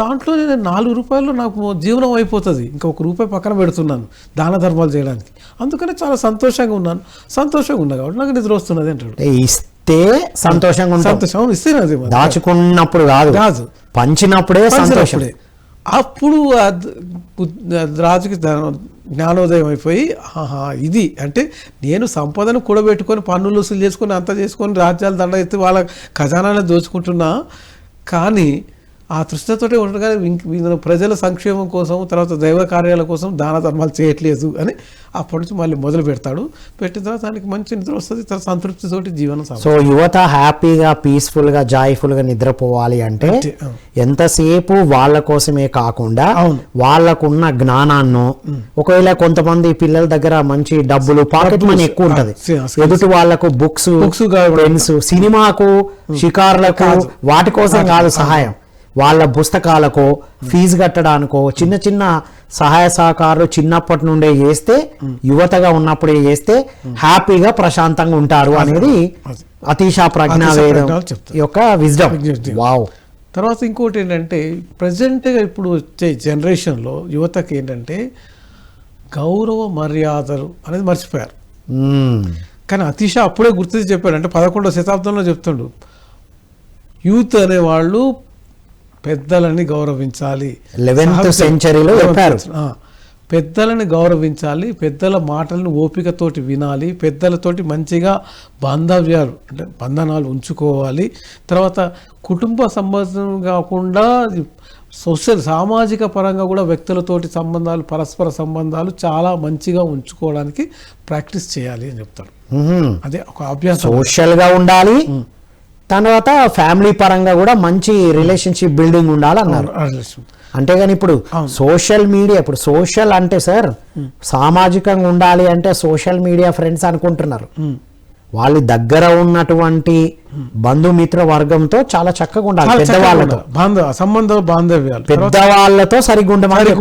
దాంట్లో నేను 4 రూపాయలు నాకు జీవనం అయిపోతుంది, ఇంకా 1 రూపాయి పక్కన పెడుతున్నాను దాన ధర్మాలు చేయడానికి, అందుకని చాలా సంతోషంగా ఉన్నాను. సంతోషంగా ఉన్నా కాబట్టి నాకు నిద్ర వస్తున్నది అంటాడు. ఇస్తే సంతోషంగా ఉంటాం. సంతోషం ఇస్తే దాచుకున్నప్పుడు కాదు, పంచినప్పుడే సంతోషం. అప్పుడు రాజుకి జ్ఞానోదయం అయిపోయి, ఆహా ఇది అంటే నేను సంపదను కూడబెట్టుకొని పన్నులు వసూలు చేసుకొని అంతా చేసుకొని రాజ్యాలు దండ ఎత్తి వాళ్ళ ఖజానాన్ని దోచుకుంటున్నా, కానీ ఆ తృష్ణతోటే ఉంటుంది. కానీ ప్రజల సంక్షేమం కోసం, తర్వాత దైవ కార్యాల కోసం దాన ధర్మాలు చేయట్లేదు అని అప్పటి నుంచి మళ్ళీ మొదలు పెడతాడు. పెట్టిన తర్వాత దానికి మంచి నిద్ర వస్తుంది, తర్వాత సంతృప్తితోటి జీవనం. సో యువత హ్యాపీగా, పీస్ఫుల్గా, జాయ్ఫుల్గా నిద్రపోవాలి అంటే ఎంతసేపు వాళ్ళ కోసమే కాకుండా వాళ్ళకున్న జ్ఞానాన్ని, ఒకవేళ కొంతమంది పిల్లల దగ్గర మంచి డబ్బులు, పాకెట్ మనీ ఎక్కువ ఉంటది, ఎదుటి వాళ్ళకు బుక్స్, పెన్స్, సినిమాకు, షికార్లకు, వాటి కోసం కాదు సహాయం, వాళ్ళ పుస్తకాలకో ఫీజు కట్టడానికో చిన్న చిన్న సహాయ సహకారాలు చిన్నప్పటి నుండే చేస్తే, యువతగా ఉన్నప్పుడే చేస్తే హ్యాపీగా ప్రశాంతంగా ఉంటారు అనేది అతీషా ప్రజ్ఞావేదం యొక్క విజ్డమ్. వావ్. తర్వాత ఇంకోటి ఏంటంటే ప్రజెంట్గా ఇప్పుడు వచ్చే జనరేషన్లో యువతకి ఏంటంటే గౌరవ మర్యాదలు అనేది మర్చిపోయారు. కానీ అతీషా అప్పుడే గుర్తు చెప్పాడు, అంటే 11వ శతాబ్దంలో చెప్తుండు, యూత్ అనేవాళ్ళు పెద్దలని గౌరవించాలి. 11th సెంచరీలో చెప్పారు, పెద్దలని గౌరవించాలి, పెద్దల మాటలను ఓపికతోటి వినాలి, పెద్దలతోటి మంచిగా బాంధవ్యాలు అంటే బంధనాలు ఉంచుకోవాలి. తర్వాత కుటుంబ సంబంధం కాకుండా సామాజిక పరంగా కూడా వ్యక్తులతోటి సంబంధాలు, పరస్పర సంబంధాలు చాలా మంచిగా ఉంచుకోవడానికి ప్రాక్టీస్ చేయాలి అని చెప్తారు. అదే ఒక అభ్యాసం. సోషల్గా ఉండాలి, తర్వాత ఫ్యామిలీ పరంగా కూడా మంచి రిలేషన్షిప్ బిల్డింగ్ ఉండాలి అన్నారు. అంతేగాని ఇప్పుడు సోషల్ మీడియా, ఇప్పుడు సోషల్ అంటే సార్ సామాజికంగా ఉండాలి అంటే సోషల్ మీడియా ఫ్రెండ్స్ అనుకుంటున్నారు. వాళ్ళ దగ్గర ఉన్నటువంటి బంధుమిత్ర వర్గంతో చాలా చక్కగా ఉండాలి, పెద్దవాళ్ళతో సంబంధ బాంధవ్యాలు, పెద్దవాళ్ళతో సరిగ్గా ఉండాలి,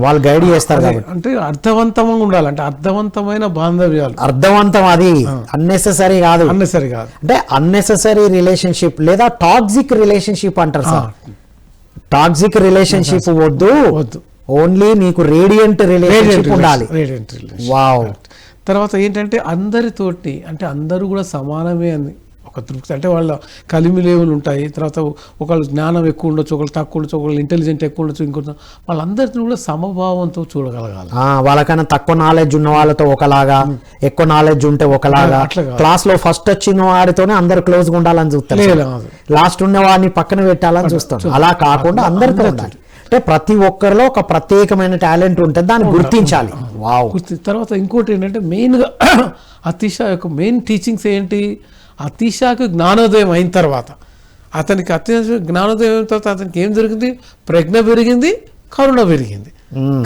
వాళ్ళు గైడ్ చేస్తారు కాబట్టి. అంటే అర్థవంతంగా ఉండాలి, అంటే అర్థవంతమైన బాంధవ్యాలు. అర్థవంతం, అది అన్నెసెసరీ కాదు. అంటే అన్నెసెసరీ రిలేషన్షిప్ లేదా టాక్సిక్ రిలేషన్షిప్ అంటారు సార్. టాక్సిక్ రిలేషన్షిప్ వద్దు, ఓన్లీ నీకు రేడియంట్ రిలేషన్షిప్ ఉండాలి. వావ్. తర్వాత ఏంటంటే అందరితోటి, అంటే అందరూ కూడా సమానమే అని ఒక తృప్తి, అంటే వాళ్ళ కలిమిలేవులు ఉంటాయి. తర్వాత ఒకళ్ళు జ్ఞానం ఎక్కువ ఉండొచ్చు, ఒకళ్ళు తక్కువ ఉండొచ్చు, ఒకళ్ళు ఇంటెలిజెంట్ ఎక్కువ ఉండొచ్చు, ఇంకొక వాళ్ళందరినీ కూడా సమభావంతో చూడగలగాలి. వాళ్ళకన్నా తక్కువ నాలెడ్జ్ ఉన్న వాళ్ళతో ఒకలాగా, ఎక్కువ నాలెడ్జ్ ఉంటే ఒకలాగా, క్లాస్ లో ఫస్ట్ వచ్చిన వాడితోనే అందరు క్లోజ్ గా ఉండాలని చూస్తారు, లాస్ట్ ఉన్న వాడిని పక్కన పెట్టాలని చూస్తారు. అలా కాకుండా అందరితో ఉండాలి. అంటే ప్రతి ఒక్కరిలో ఒక ప్రత్యేకమైన టాలెంట్ ఉంటుంది, దాన్ని గుర్తించాలి. వావ్. తర్వాత ఇంకోటి ఏంటంటే మెయిన్గా అతీషా యొక్క మెయిన్ టీచింగ్స్ ఏంటి, అతీషాకు జ్ఞానోదయం అయిన తర్వాత, అతనికి జ్ఞానోదయం అయిన తర్వాత అతనికి ఏం జరిగింది, ప్రజ్ఞ పెరిగింది, కరుణ పెరిగింది.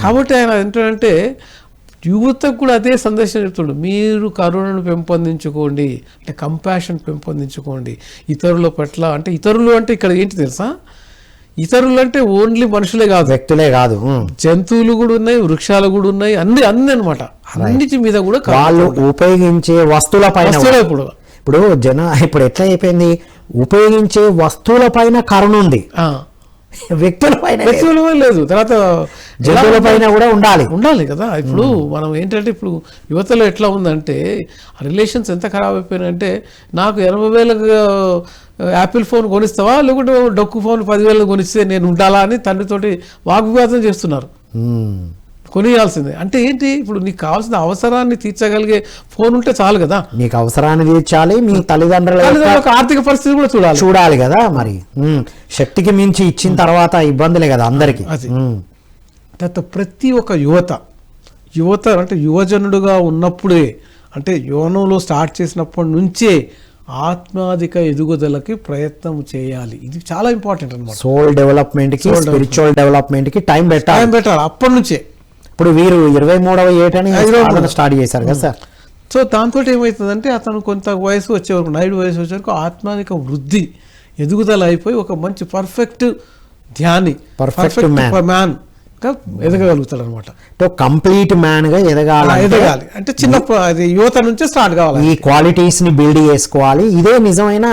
కాబట్టి ఆయన ఏంటంటే యువతకు కూడా అదే సందేశం చెప్తుండు, మీరు కరుణను పెంపొందించుకోండి, అంటే కంపాషన్ పెంపొందించుకోండి ఇతరుల పట్ల. అంటే ఇతరులు అంటే ఇక్కడ ఏంటి తెలుసా, ఇతరులు అంటే ఓన్లీ మనుషులే కాదు, వ్యక్తులే కాదు, జంతువులు కూడా ఉన్నాయి, వృక్షాలు కూడా ఉన్నాయి, అన్ని అనమాట. అన్నిటి మీద కూడా వాళ్ళు ఉపయోగించే వస్తువుల పైన ఇప్పుడు ఇప్పుడు ఎట్లా అయిపోయింది, ఉపయోగించే వస్తువుల పైన కరుణ ఉంది, వ్యక్తుల పైన లేదు. తర్వాత జంతువుల పైన కూడా ఉండాలి కదా. ఇప్పుడు మనం ఏంటంటే ఇప్పుడు యువతలో ఎట్లా ఉందంటే రిలేషన్స్ ఎంత ఖరాబ్ అయిపోయినాయంటే, నాకు 80,000 యాపిల్ ఫోన్ కొనిస్తావా, లేకుంటే డొక్కు ఫోన్ 10,000 కొనిస్తే నేను ఉండాలా అని తండ్రితోటి వాగ్వివాదం చేస్తున్నారు. కొనియాల్సిందే అంటే ఏంటి, ఇప్పుడు నీకు కావాల్సిన అవసరాన్ని తీర్చగలిగే ఫోన్ ఉంటే చాలు కదా. నీకు అవసరాన్ని తీర్చాలి, మీ తల్లిదండ్రుల ఆర్థిక పరిస్థితి కూడా చూడాలి కదా. మరి శక్తికి మించి ఇచ్చిన తర్వాత ఇబ్బందులే కదా అందరికి. తర్వాత ప్రతి ఒక్క యువత అంటే యువజనుడుగా ఉన్నప్పుడే, అంటే యువనంలో స్టార్ట్ చేసినప్పటి నుంచే ఆత్మాధిక ఎదుగుదలకి ప్రయత్నం చేయాలి. ఇది చాలా ఇంపార్టెంట్ అన్నమాట. సోల్ డెవలప్మెంట్ కి, స్పిరిచువల్ డెవలప్మెంట్ కి టైం పెట్టాలి అప్పటి నుంచే. ఇప్పుడు వీరు 23వ ఏటని స్టార్ట్ చేశారు కదా సార్. సో దాంతో ఏమవుతుందంటే అతను కొంత వయసు వచ్చే వరకు, 9 వయసు వచ్చే వరకు ఆత్మాధిక వృద్ధి, ఎదుగుదల అయిపోయి ఒక మంచి పర్ఫెక్ట్ ధ్యాని, పర్ఫెక్ట్ మ్యాన్, ఎదగలుగుతాడు అనమాట. కంప్లీట్ మ్యాన్ గా ఎదగాలి అంటే అది యువత నుంచే స్టార్ట్ కావాలి, ఈ క్వాలిటీస్ ని బిల్డ్ చేసుకోవాలి. ఇదే నిజమైన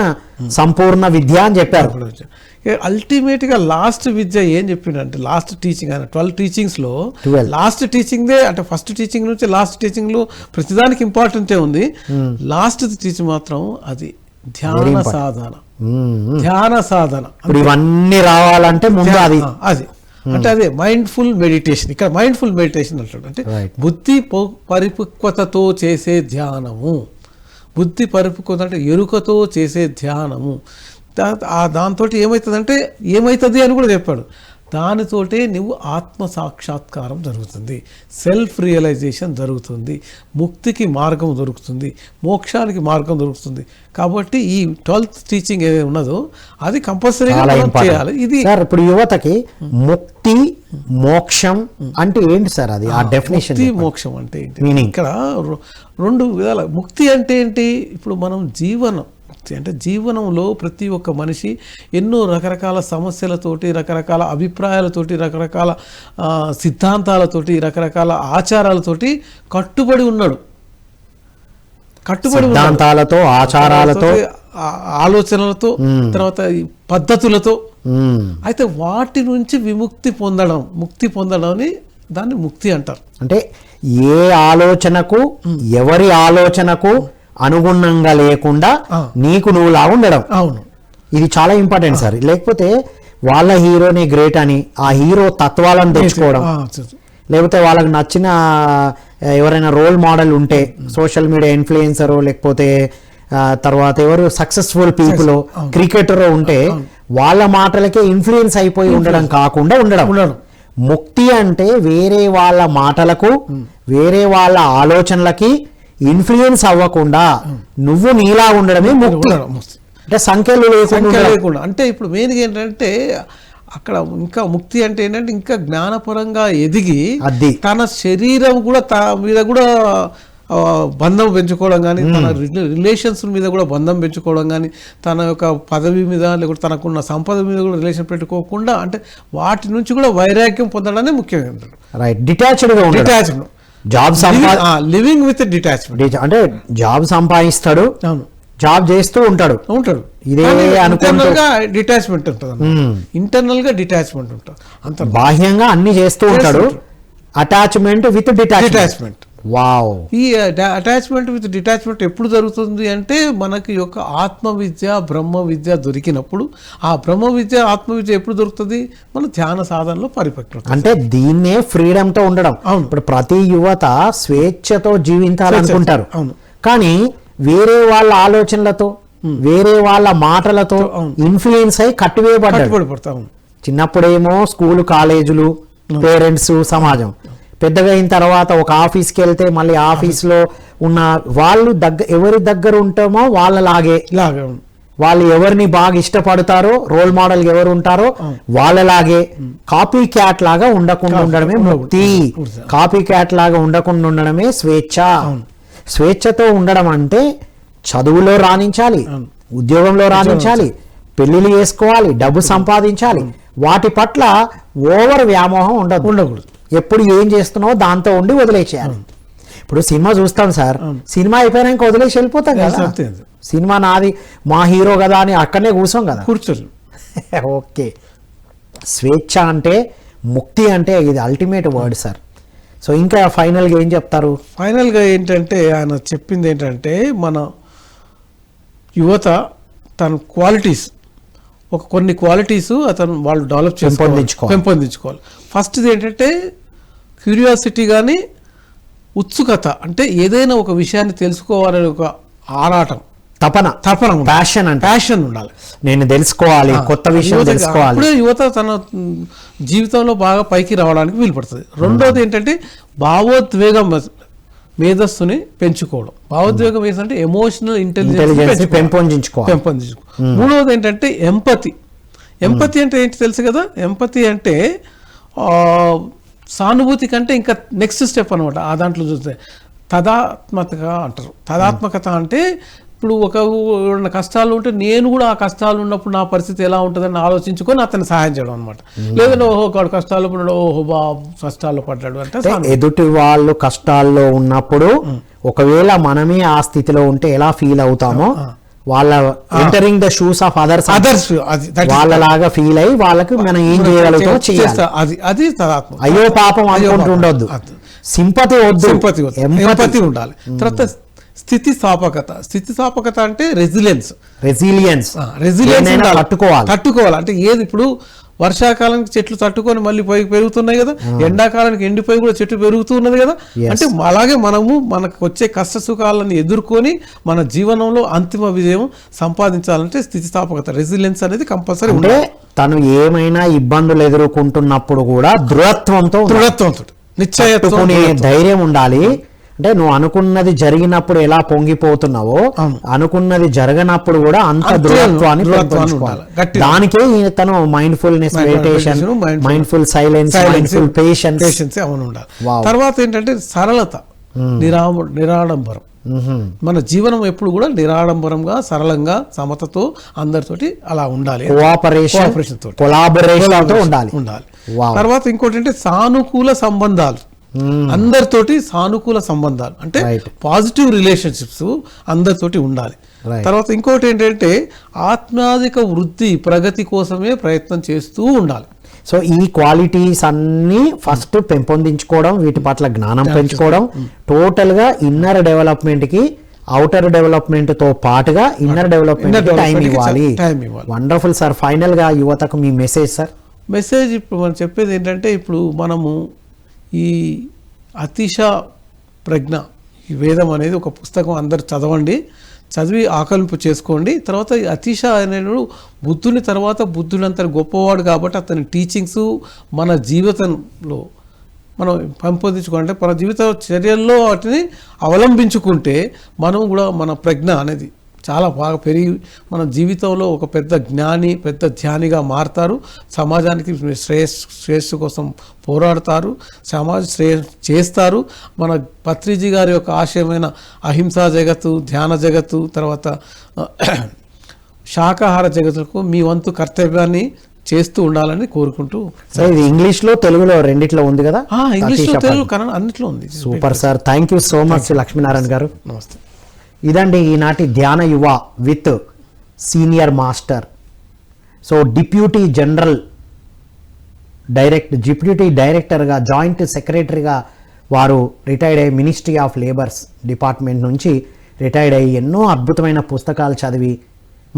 సంపూర్ణ విద్య అని చెప్పారు. అల్టిమేట్ గా లాస్ట్ విద్య ఏం చెప్పిండంటే, లాస్ట్ టీచింగ్ ఆయన 12 టీచింగ్స్ లో లాస్ట్ టీచింగ్ దే అంటే ఫస్ట్ టీచింగ్ నుంచి లాస్ట్ టీచింగ్ లో ప్రతిదానికి ఇంపార్టెంటే ఉంది. లాస్ట్ టీచింగ్ మాత్రం అది ధ్యాన సాధన. ధ్యాన సాధన ఇప్పుడు ఇవన్నీ రావాలంటే ముందు అది అంటే అదే మైండ్ఫుల్ మెడిటేషన్. ఇక్కడ మైండ్ఫుల్ మెడిటేషన్ అంటాడు అంటే బుద్ధి పరిపక్వతతో చేసే ధ్యానము. బుద్ధి పరిపక్వత అంటే ఎరుకతో చేసే ధ్యానము. దాంతో ఏమవుతుంది అని కూడా చెప్పాడు. దానితోటే నువ్వు ఆత్మ సాక్షాత్కారం జరుగుతుంది, సెల్ఫ్ రియలైజేషన్ జరుగుతుంది, ముక్తికి మార్గం దొరుకుతుంది, మోక్షానికి మార్గం దొరుకుతుంది. కాబట్టి ఈ 12th టీచింగ్ ఏదైతే ఉన్నదో అది కంపల్సరీగా చేయాలి. ఇది సార్ ఇప్పుడు యువతకి ముక్తి మోక్షం అంటే ఏంటి సార్? అది ఆ డెఫినేషన్. ముక్తి మోక్షం అంటే ఏంటి? ఇక్కడ 2 విధాల. ముక్తి అంటే ఏంటి? ఇప్పుడు మనం అంటే జీవనంలో ప్రతి ఒక్క మనిషి ఎన్నో రకరకాల సమస్యలతోటి, రకరకాల అభిప్రాయాలతోటి, రకరకాల సిద్ధాంతాలతోటి, రకరకాల ఆచారాలతోటి కట్టుబడి ఉన్నాడు. సిద్ధాంతాలతో, ఆచారాలతో, ఆలోచనలతో, తర్వాత పద్ధతులతో. అయితే వాటి నుంచి విముక్తి పొందడం, ముక్తి పొందడం దాన్ని ముక్తి అంటారు. అంటే ఏ ఆలోచనకు, ఎవరి ఆలోచనకు అనుగుణంగా లేకుండా నీకు నువ్వు లాగా ఉండడం. అవును, ఇది చాలా ఇంపార్టెంట్ సార్. లేకపోతే వాళ్ళ హీరోనే గ్రేట్ అని ఆ హీరో తత్వాలను తెచ్చుకోవడం, లేకపోతే వాళ్ళకి నచ్చిన ఎవరైనా రోల్ మోడల్ ఉంటే, సోషల్ మీడియా ఇన్ఫ్లుయెన్సర్, లేకపోతే తర్వాత ఎవరు సక్సెస్ఫుల్ పీపుల్, క్రికెటర్ ఉంటే వాళ్ళ మాటలకే ఇన్ఫ్లుయెన్స్ అయిపోయి ఉండడం కాకుండా ఉండడం. ముక్తి అంటే వేరే వాళ్ళ మాటలకు, వేరే వాళ్ళ ఆలోచనలకి ఇన్ఫ్లుయెన్స్ అవ్వకుండా నువ్వు నీలా ఉండడమే ముక్తి. అంటే సంఖ్యలు లేకుండా. అంటే ఇప్పుడు మెయిన్గా ఏంటంటే అక్కడ ఇంకా ముక్తి అంటే ఏంటంటే ఇంకా జ్ఞానపరంగా ఎదిగి తన శరీరం కూడా మీద కూడా బంధం పెంచుకోవడం కానీ, తన రిలేషన్స్ మీద కూడా బంధం పెంచుకోవడం కానీ, తన యొక్క పదవి మీద లేకపోతే తనకున్న సంపద మీద కూడా రిలేషన్ పెట్టుకోకుండా అంటే వాటి నుంచి కూడా వైరాగ్యం పొందడానే ముఖ్యంగా. Right, detached job living with detachment. అంటే జాబ్ సంపాదిస్తాడు, జాబ్ చేస్తూ ఉంటాడు. ఇదే డిటాచ్మెంట్ ఉంటుంది, ఇంటర్నల్ గా డిటాచ్మెంట్ ఉంటుంది. అంత బాహ్యంగా అన్ని చేస్తూ ఉంటాడు. Attachment with detachment. వావ్. ఈ అటాచ్మెంట్ విత్ డిటాచ్మెంట్ ఎప్పుడు జరుగుతుంది అంటే మనకి యొక్క ఆత్మ విద్య, బ్రహ్మ విద్య దొరికినప్పుడు. ఆ బ్రహ్మ విద్య, ఆత్మ విద్య ఎప్పుడు దొరుకుతుంది? మన ధ్యాన సాధనలో పరిపక్వత. అంటే దీన్నే ఫ్రీడమ్ తో ఉండడం. ఇప్పుడు ప్రతి యువత స్వేచ్ఛతో జీవించాలనుకుంటారు, కానీ వేరే వాళ్ళ ఆలోచనలతో, వేరే వాళ్ళ మాటలతో ఇన్ఫ్లుయెన్స్ అయి కట్టువేయబడ్డాడు. చిన్నప్పుడేమో స్కూలు, కాలేజీలు, పేరెంట్స్, సమాజం. పెద్దగా అయిన తర్వాత ఒక ఆఫీస్కి వెళ్తే మళ్ళీ ఆఫీస్లో ఉన్న వాళ్ళు ఎవరి దగ్గర ఉంటామో వాళ్ళలాగే, వాళ్ళు ఎవరిని బాగా ఇష్టపడతారో, రోల్ మోడల్ ఎవరు ఉంటారో వాళ్ళలాగే కాపీ క్యాట్ లాగా ఉండకుండా ఉండడమే ముక్తి. కాపీ క్యాట్ లాగా ఉండకుండా ఉండడమే స్వేచ్ఛ. స్వేచ్ఛతో ఉండడం అంటే చదువులో రాణించాలి, ఉద్యోగంలో రాణించాలి, పెళ్లిళ్ళు చేసుకోవాలి, డబ్బు సంపాదించాలి. వాటి పట్ల ఓవర్ వ్యామోహం ఉండకూడదు. ఎప్పుడు ఏం చేస్తున్నావో దాంతో ఉండి వదిలేసేయాలి. ఇప్పుడు సినిమా చూస్తాం సార్, సినిమా అయిపోయినాక వదిలేసి వెళ్ళిపోతాం కదా. సినిమా నాది, మా హీరో కదా అని అక్కడనే కూర్చోం కదా, కూర్చోరు. ఓకే, స్వేచ్ఛ అంటే, ముక్తి అంటే ఇది అల్టిమేట్ వర్డ్ సార్. సో ఇంకా ఫైనల్గా ఏం చెప్తారు? ఫైనల్గా ఏంటంటే ఆయన చెప్పింది ఏంటంటే మన యువత తన క్వాలిటీస్, కొన్ని క్వాలిటీస్ వాళ్ళు డెవలప్ పెంపొందించుకోవాలి. ఫస్ట్ది ఏంటంటే క్యూరియాసిటీ కానీ ఉత్సుకత, అంటే ఏదైనా ఒక విషయాన్ని తెలుసుకోవాలనే ఒక ఆరాటం, తపన, ప్యాషన్ ఉండాలి. నేను తెలుసుకోవాలి, కొత్త విషయం తెలుసుకోవాలి. అప్పుడే యువత తన జీవితంలో బాగా పైకి రావడానికి వీలు పడుతుంది. రెండోది ఏంటంటే భావోద్వేగం, మేధస్సుని పెంచుకోవడం. భావోద్వేగం ఏంటంటే ఎమోషనల్ ఇంటెలిజెన్స్ పెంపొందించుకోవాలి. మూడవది ఏంటంటే ఎంపతి. ఎంపతి అంటే ఏంటి తెలుసు కదా? ఎంపతి అంటే సానుభూతి కంటే ఇంకా నెక్స్ట్ స్టెప్ అనమాట. ఆ దాంట్లో చూస్తే తదాత్మకత అంటారు. తదాత్మకత అంటే ఇప్పుడు ఎవరైనా కష్టాలు ఉంటే నేను కూడా ఆ కష్టాలు ఉన్నప్పుడు నా పరిస్థితి ఎలా ఉంటుందని ఆలోచించుకొని అతను సహాయం చేయడం అనమాట. లేదంటే ఓహో వాడు కష్టాల్లో పడ్డాడు, ఓహో బాబు కష్టాల్లో పడ్డాడు అంటే ఎదుటి వాళ్ళు కష్టాల్లో ఉన్నప్పుడు ఒకవేళ మనమే ఆ స్థితిలో ఉంటే ఎలా ఫీల్ అవుతామో వాళ్ళ entering the shoes of others వాళ్ళలాగా ఫీల్ అయ్యి వాళ్ళకి మనం ఏం చేయగలుగుతామో చేయాలి. అది అయ్యో పాపం అనుకుంటుండొద్దు, సింపతి వద్దు, ఎంపతి ఉండాలి. తర్వాత స్థితిస్థాపకత అంటే రెసిలియన్స్ తట్టుకోవాలి. అంటే ఏది ఇప్పుడు వర్షాకాలానికి చెట్లు తట్టుకొని మళ్ళీ పైకి పెరుగుతున్నాయి కదా, ఎండాకాలానికి ఎండిపోయి కూడా చెట్టు పెరుగుతున్నది కదా. అంటే అలాగే మనకు వచ్చే కష్ట సుఖాలను ఎదుర్కొని మన జీవనంలో అంతిమ విజయం సంపాదించాలంటే స్థితిస్థాపకత, రెసిలియన్స్ అనేది కంపల్సరీ ఉంటే తను ఏమైనా ఇబ్బందులు ఎదుర్కొంటున్నప్పుడు కూడా దృఢత్వంతో నిశ్చయత్వం ధైర్యం ఉండాలి. అంటే నువ్వు అనుకున్నది జరిగినప్పుడు ఎలా పొంగిపోతున్నావో అనుకున్నది జరగనప్పుడు కూడా అంత దృఢత్వాన్ని దానికే తను mindfulness, meditation, mindful silence, mindful patience ఉండాలి. తర్వాత ఏంటంటే సరళత, నిరాడంబరం. మన జీవనం ఎప్పుడు కూడా నిరాడంబరంగా, సరళంగా, సమతతో అందరితోటి అలా ఉండాలి. కోఆపరేషన్ తో, కొలాబరేషన్ తో ఉండాలి. తర్వాత ఇంకోటి అంటే సానుకూల సంబంధాలు, అందరితోటి సానుకూల సంబంధాలు అంటే పాజిటివ్ రిలేషన్షిప్స్ అందరితోటి ఉండాలి. తర్వాత ఇంకోటి ఏంటంటే ఆత్మాధిక వృద్ధి, ప్రగతి కోసమే ప్రయత్నం చేస్తూ ఉండాలి. సో ఈ క్వాలిటీస్ అన్ని ఫస్ట్ పెంపొందించుకోవడం, వీటి పట్ల జ్ఞానం పెంచుకోవడం, టోటల్ గా ఇన్నర్ డెవలప్మెంట్ కి అవుటర్ డెవలప్మెంట్ తో పాటుగా ఇన్నర్ డెవలప్మెంట్ టైం ఇవ్వాలి. Wonderful sir. ఫైనల్ గా యువతకు మీ మెసేజ్ సార్. మెసేజ్ ఇప్పుడు మనం చెప్పేది ఏంటంటే, ఇప్పుడు మనము ఈ అతిశ ప్రజ్ఞ, ఈ వేదం అనేది ఒక పుస్తకం అందరు చదవండి, చదివి ఆకలింపు చేసుకోండి. తర్వాత అతిశ అనేడు బుద్ధుని తర్వాత బుద్ధునంత గొప్పవాడు కాబట్టి అతని టీచింగ్స్ మన జీవితంలో మనం పెంపొందించుకుంటే, మన జీవిత చర్యల్లో వాటిని అవలంబించుకుంటే మనం కూడా మన ప్రజ్ఞ అనేది చాలా బాగా పెరిగి మన జీవితంలో ఒక పెద్ద జ్ఞాని, పెద్ద ధ్యానిగా మారుతారు. సమాజానికి శ్రేయస్సు కోసం పోరాడతారు, సమాజ శ్రేయస్సు చేస్తారు. మన పత్రిజీ గారి యొక్క ఆశయమైన అహింసా జగత్తు, ధ్యాన జగత్తు, తర్వాత శాకాహార జగత్తులకు మీ వంతు కర్తవ్యాన్ని చేస్తూ ఉండాలని కోరుకుంటూ. సార్ ఇది ఇంగ్లీష్ లో, తెలుగులో రెండిట్లో ఉంది కదా? ఇంగ్లీష్ లో, తెలుగు, కన్నడ అన్నిట్లో ఉంది. Super sir. Thank you so much Lakshminarayana గారు. నమస్తే. ఇదండి ఈనాటి ధ్యాన యువ with senior master. So deputy డైరెక్టర్గా, జాయింట్ సెక్రటరీగా వారు రిటైర్డ్ అయ్యి మినిస్ట్రీ ఆఫ్ లేబర్స్ డిపార్ట్మెంట్ నుంచి రిటైర్డ్ అయ్యి ఎన్నో అద్భుతమైన పుస్తకాలు చదివి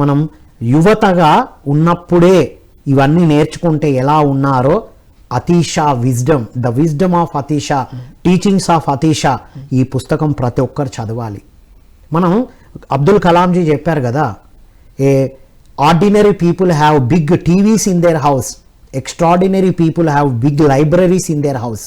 మనం యువతగా ఉన్నప్పుడే ఇవన్నీ నేర్చుకుంటే ఎలా ఉన్నారో Atisha wisdom, the wisdom of Atisha, teachings of Atisha, ఈ పుస్తకం ప్రతి ఒక్కరు చదవాలి. మనం అబ్దుల్ కలాంజీ చెప్పారు కదా, a ordinary people have big TVs in their house, extraordinary people have big libraries in their house.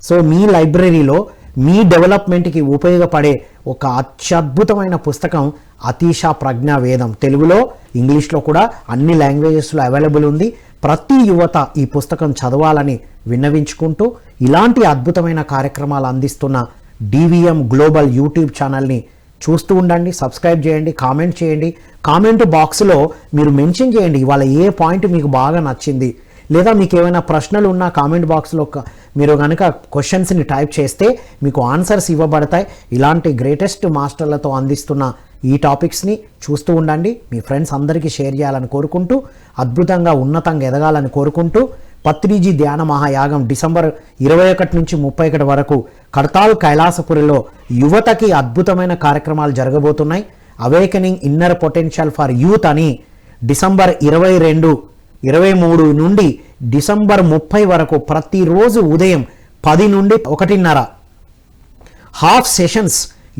So మీ లైబ్రరీలో మీ డెవలప్మెంట్కి ఉపయోగపడే ఒక అత్యద్భుతమైన పుస్తకం అతీషా ప్రజ్ఞా వేదం. తెలుగులో, ఇంగ్లీష్లో కూడా అన్ని లాంగ్వేజెస్లో అవైలబుల్ ఉంది. ప్రతి యువత ఈ పుస్తకం చదవాలని విన్నవించుకుంటూ, ఇలాంటి అద్భుతమైన కార్యక్రమాలు అందిస్తున్న డివిఎం గ్లోబల్ యూట్యూబ్ ఛానల్ని చూస్తూ ఉండండి. సబ్స్క్రైబ్ చేయండి, కామెంట్ చేయండి. కామెంట్ బాక్స్లో మీరు మెన్షన్ చేయండి ఇవాళ ఏ పాయింట్ మీకు బాగా నచ్చింది, లేదా మీకు ఏమైనా ప్రశ్నలు ఉన్నా కామెంట్ బాక్స్లో మీరు కనుక క్వశ్చన్స్ని టైప్ చేస్తే మీకు ఆన్సర్స్ ఇవ్వబడతాయి. ఇలాంటి గ్రేటెస్ట్ మాస్టర్లతో అందిస్తున్న ఈ టాపిక్స్ని చూస్తూ ఉండండి. మీ ఫ్రెండ్స్ అందరికీ షేర్ చేయాలని కోరుకుంటూ, అద్భుతంగా ఉన్నతంగా ఎదగాలని కోరుకుంటూ, పత్రిజీ ధ్యాన మహాయాగం డిసెంబర్ 21 నుంచి 31 వరకు కడతాల్ కైలాసపురిలో యువతకి అద్భుతమైన కార్యక్రమాలు జరగబోతున్నాయి. Awakening inner potential for youth అని డిసెంబర్ 22, 23 నుండి డిసెంబర్ 30 వరకు ప్రతిరోజు ఉదయం 10 నుండి 1:30 హాఫ్ సెషన్స్,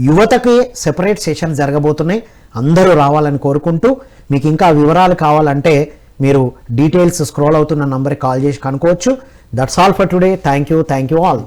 యువతకి సెపరేట్ సెషన్స్ జరగబోతున్నాయి. అందరూ రావాలని కోరుకుంటూ, మీకు ఇంకా వివరాలు కావాలంటే మీరు డీటెయిల్స్ స్క్రోల్ అవుతున్న నంబర్కి కాల్ చేసి కనుక్కోవచ్చు. That's all for today. Thank you all.